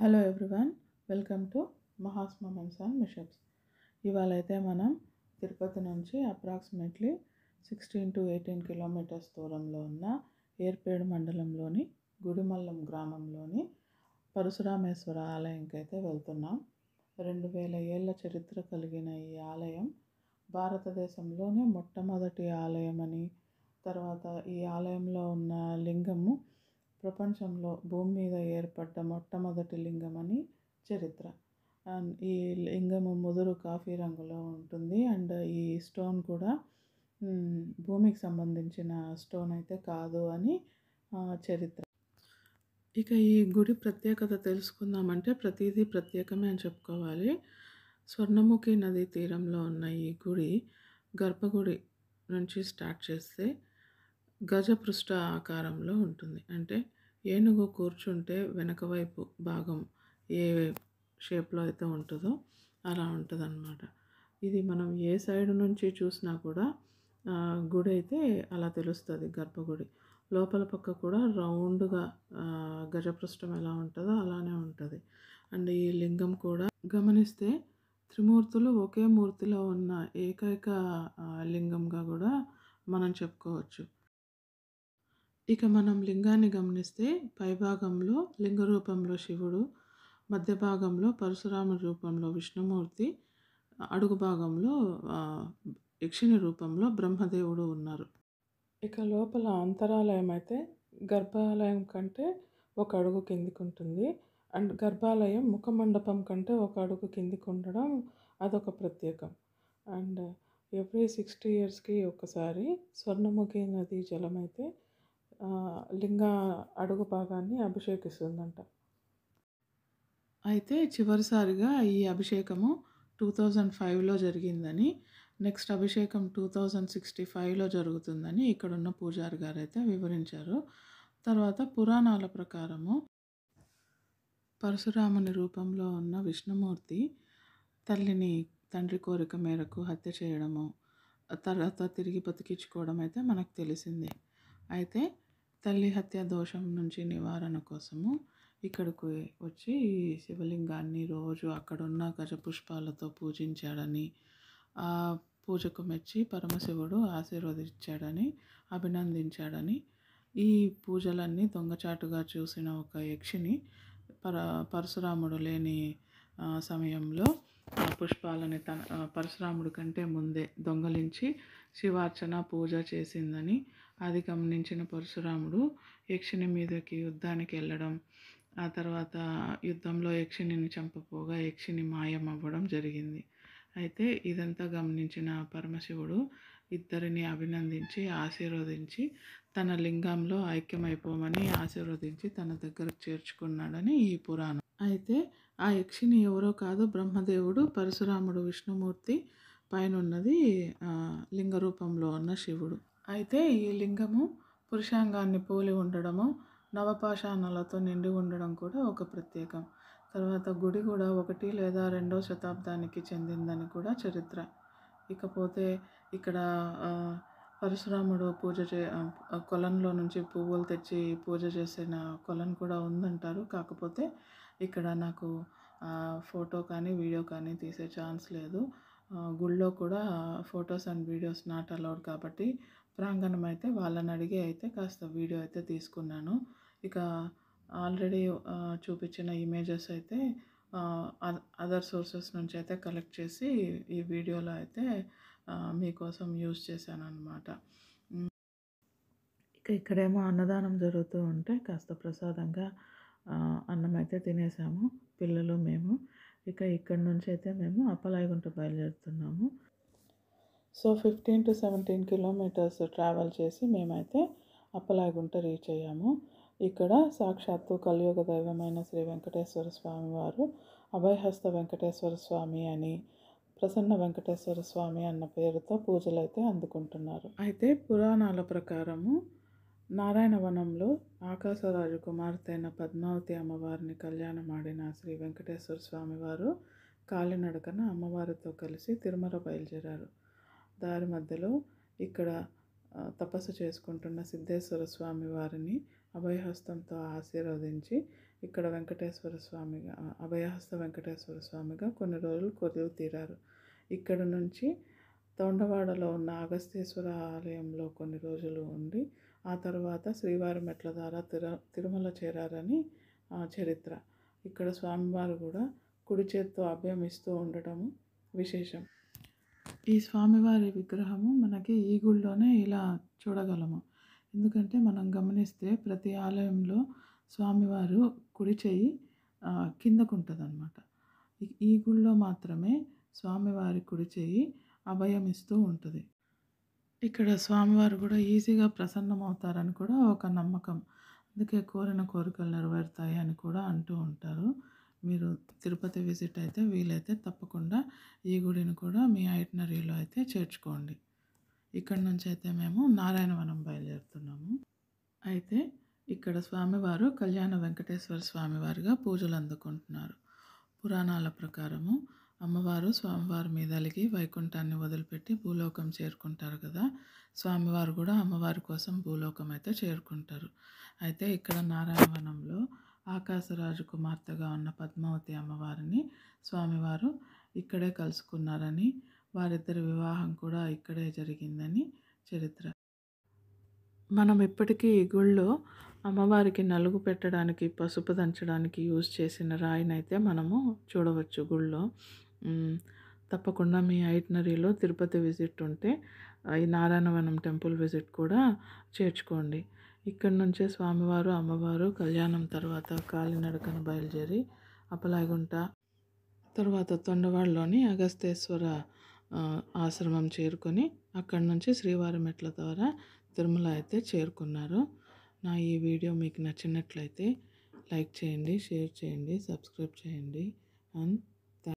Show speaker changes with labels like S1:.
S1: Hello everyone, welcome to Maha's moments and mishaps. ఇవాళ అయితే మనం తిరుపతి నుంచి అప్రాక్సిమేట్లీ 16 to 18 కిలోమీటర్స్ దూరంలో ఉన్న ఏర్పేడు మండలంలోని గుడిమల్లం గ్రామంలోని పరశురామేశ్వర ఆలయంకి అయితే వెళ్తున్నాం. 2000 ఏళ్ల చరిత్ర కలిగిన ఈ ఆలయం భారతదేశంలోనే మొట్టమొదటి ఆలయం అని, తర్వాత ఈ ఆలయంలో ఉన్న లింగము ప్రపంచంలో భూమి మీద ఏర్పడ్డ మొట్టమొదటి లింగం అని చరిత్ర. అండ్ ఈ లింగము ముదురు కాఫీ రంగులో ఉంటుంది. అండ్ ఈ స్టోన్ కూడా భూమికి సంబంధించిన స్టోన్ అయితే కాదు అని చరిత్ర. ఇక ఈ గుడి ప్రత్యేకత తెలుసుకుందామంటే ప్రతిదీ ప్రత్యేకమే అని చెప్పుకోవాలి. స్వర్ణముఖి నదీ తీరంలో ఉన్న ఈ గుడి గర్భగుడి నుంచి స్టార్ట్ చేస్తే గజపృష్ఠ ఆకారంలో ఉంటుంది. అంటే ఏనుగు కూర్చుంటే వెనక వైపు భాగం ఏ షేప్లో అయితే ఉంటుందో అలా ఉంటుందన్నమాట. ఇది మనం ఏ సైడ్ నుంచి చూసినా కూడా గుడి అయితే అలా తెలుస్తుంది. గర్భగుడి లోపల పక్క కూడా రౌండ్గా గజపృష్ఠం ఎలా ఉంటుందో అలానే ఉంటుంది. అండ్ ఈ లింగం కూడా గమనిస్తే త్రిమూర్తులు ఒకే మూర్తిలో ఉన్న ఏకైక లింగంగా కూడా మనం చెప్పుకోవచ్చు. ఇక మనం లింగాన్ని గమనిస్తే పైభాగంలో లింగ రూపంలో శివుడు, మధ్య భాగంలో పరశురాముడి రూపంలో విష్ణుమూర్తి, అడుగు భాగంలో యక్షిణి రూపంలో బ్రహ్మదేవుడు ఉన్నారు. ఇక లోపల అంతరాలయం అయితే గర్భాలయం కంటే ఒక అడుగు కిందికి ఉంటుంది. అండ్ గర్భాలయం ముఖమండపం కంటే ఒక అడుగు కిందికి ఉండడం అదొక ప్రత్యేకం. అండ్ ఎవ్రీ 60 yearsకి ఒకసారి స్వర్ణముఖి నది జలం అయితే లింగ అడుగు భాగాన్ని అభిషేకిస్తుందంట. అయితే చివరిసారిగా ఈ అభిషేకము 2005లో జరిగిందని, నెక్స్ట్ అభిషేకం 2065లో జరుగుతుందని ఇక్కడున్న పూజారి గారు అయితే వివరించారు. తర్వాత పురాణాల ప్రకారము పరశురాముని రూపంలో ఉన్న విష్ణుమూర్తి తల్లిని తండ్రి కోరిక మేరకు హత్య చేయడము, తర్వాత తిరిగి బతికించుకోవడం అయితే మనకు తెలిసిందే. అయితే తల్లి హత్య దోషం నుంచి నివారణ కోసము ఇక్కడికి వచ్చి ఈ శివలింగాన్ని రోజు అక్కడున్న గజపుష్పాలతో పూజించాడని, ఆ పూజకు మెచ్చి పరమశివుడు ఆశీర్వదించాడని, అభినందించాడని, ఈ పూజలన్నీ దొంగచాటుగా చూసిన ఒక యక్షిని పరశురాముడు లేని సమయంలో పుష్పాలని పరశురాముడి కంటే ముందే దొంగలించి శివార్చన పూజ చేసిందని, అది గమనించిన పరశురాముడు యక్షిని మీదకి యుద్ధానికి వెళ్ళడం, ఆ తర్వాత యుద్ధంలో యక్షిణిని చంపపోగా యక్షిని మాయం అవ్వడం జరిగింది. అయితే ఇదంతా గమనించిన పరమశివుడు ఇద్దరిని అభినందించి ఆశీర్వదించి తన లింగంలో ఐక్యమైపోమని ఆశీర్వదించి తన దగ్గరకు చేర్చుకున్నాడని ఈ పురాణం. అయితే ఆ యక్షిని ఎవరో కాదు, బ్రహ్మదేవుడు, పరశురాముడు విష్ణుమూర్తి, పైన ఉన్నది లింగ రూపంలో ఉన్న శివుడు. అయితే ఈ లింగము పురుషాంగాన్ని పోలి ఉండడము, నవపాషాణాలతో నిండి ఉండడం కూడా ఒక ప్రత్యేకం. తర్వాత గుడి కూడా 1 లేదా 2వ శతాబ్దానికి చెందిందని కూడా చరిత్ర. ఇకపోతే ఇక్కడ పరశురాముడు కొలంలో నుంచి పువ్వులు తెచ్చి పూజ చేసిన కొలను కూడా ఉందంటారు. కాకపోతే ఇక్కడ నాకు ఫోటో కానీ వీడియో కానీ తీసే ఛాన్స్ లేదు. గుళ్ళో కూడా photos and videos not allowed కాబట్టి ప్రాంగణం అయితే వాళ్ళని అడిగి అయితే కాస్త వీడియో అయితే తీసుకున్నాను. ఇక ఆల్రెడీ చూపించిన ఇమేజెస్ అయితే అదర్ సోర్సెస్ నుంచి అయితే కలెక్ట్ చేసి ఈ వీడియోలో అయితే మీకోసం యూజ్ చేశాను అన్నమాట. ఇక ఇక్కడేమో అన్నదానం జరుగుతూ ఉంటే కాస్త ప్రసాదంగా అన్నం అయితే తినేసాము, పిల్లలు మేము. ఇక ఇక్కడి నుంచి అయితే మేము అప్పలాయగుంట బయలుదేరుతున్నాము. సో 15 to 17 కిలోమీటర్స్ ట్రావెల్ చేసి మేమైతే అప్పలాయగుంట రీచ్ అయ్యాము. ఇక్కడ సాక్షాత్తు కలియుగ దైవమైన శ్రీ వెంకటేశ్వర స్వామి వారు అభయహస్త వెంకటేశ్వర స్వామి అని, ప్రసన్న వెంకటేశ్వర స్వామి అన్న పేరుతో పూజలు అయితే అందుకుంటున్నారు. అయితే పురాణాల ప్రకారము నారాయణవనంలో ఆకాశరాజు కుమార్తె అయిన పద్మావతి అమ్మవారిని కళ్యాణం ఆడిన శ్రీ వెంకటేశ్వర స్వామి వారు కాలినడకన అమ్మవారితో కలిసి తిరుమల బయలుదేరారు. దారి మధ్యలో ఇక్కడ తపస్సు చేసుకుంటున్న సిద్ధేశ్వర స్వామి వారిని అభయహస్తంతో ఆశీర్వదించి ఇక్కడ వెంకటేశ్వర స్వామిగా అభయహస్త వెంకటేశ్వర స్వామిగా కొన్ని రోజులు కొలువు తీరారు. ఇక్కడ నుంచి తొండవాడలో ఉన్న అగస్తేశ్వర ఆలయంలో కొన్ని రోజులు ఉండి ఆ తర్వాత శ్రీవారి మెట్ల ద్వారా తిరుమల చేరారని చరిత్ర. ఇక్కడ స్వామివారు కూడా కుడి చేత్తో అభయం ఇస్తూ ఉండటము విశేషం. ఈ స్వామివారి విగ్రహము మనకి ఈ గుడిలోనే ఇలా చూడగలము. ఎందుకంటే మనం గమనిస్తే ప్రతి ఆలయంలో స్వామివారు కుడి చెయ్యి కిందకుంటుందన్నమాట. ఈ గుడిలో మాత్రమే స్వామివారి కుడి చెయ్యి అభయం ఇస్తూ ఉంటుంది. ఇక్కడ స్వామివారు కూడా ఈజీగా ప్రసన్నమవుతారని కూడా ఒక నమ్మకం. అందుకే కోరిన కోరికలు నెరవేరుతాయి అని కూడా అంటూ ఉంటారు. మీరు తిరుపతి విజిట్ అయితే వీలైతే తప్పకుండా ఈ గుడిని కూడా మీ ఐటినరీలో అయితే చేర్చుకోండి. ఇక్కడ నుంచి అయితే మేము నారాయణవనం బయలుదేరుతున్నాము. అయితే ఇక్కడ స్వామివారు కళ్యాణ వెంకటేశ్వర స్వామివారిగా పూజలు అందుకుంటున్నారు. పురాణాల ప్రకారము అమ్మవారు స్వామివారి మీద అలిగి వైకుంఠాన్ని వదిలిపెట్టి భూలోకం చేరుకుంటారు కదా. స్వామివారు కూడా అమ్మవారి కోసం భూలోకం అయితే చేరుకుంటారు. అయితే ఇక్కడ నారాయణవనంలో ఆకాశరాజు కుమార్తెగా ఉన్న పద్మావతి అమ్మవారిని స్వామివారు ఇక్కడే కలుసుకున్నారని, వారిద్దరి వివాహం కూడా ఇక్కడే జరిగిందని చరిత్ర. మనం ఇప్పటికీ ఈ గుళ్ళో అమ్మవారికి నలుగు పెట్టడానికి, పసుపు దంచడానికి యూజ్ చేసిన రాయినైతే మనము చూడవచ్చు గుళ్ళో. తప్పకుండా మీ ఐటినరీలో తిరుపతి విజిట్ ఉంటే ఈ నారాయణవనం టెంపుల్ విజిట్ కూడా చేర్చుకోండి. ఇక్కడ నుంచే స్వామివారు అమ్మవారు కళ్యాణం తర్వాత కాలినడకన బయలుదేరి అప్పలాయగుంట తర్వాత తొండవాడలోని అగస్తేశ్వర ఆశ్రమం చేరుకొని అక్కడి నుంచి శ్రీవారి మెట్ల ద్వారా తిరుమల అయితే చేరుకున్నారు. నా ఈ వీడియో మీకు నచ్చినట్లయితే లైక్ చేయండి, షేర్ చేయండి, సబ్స్క్రైబ్ చేయండి అండ్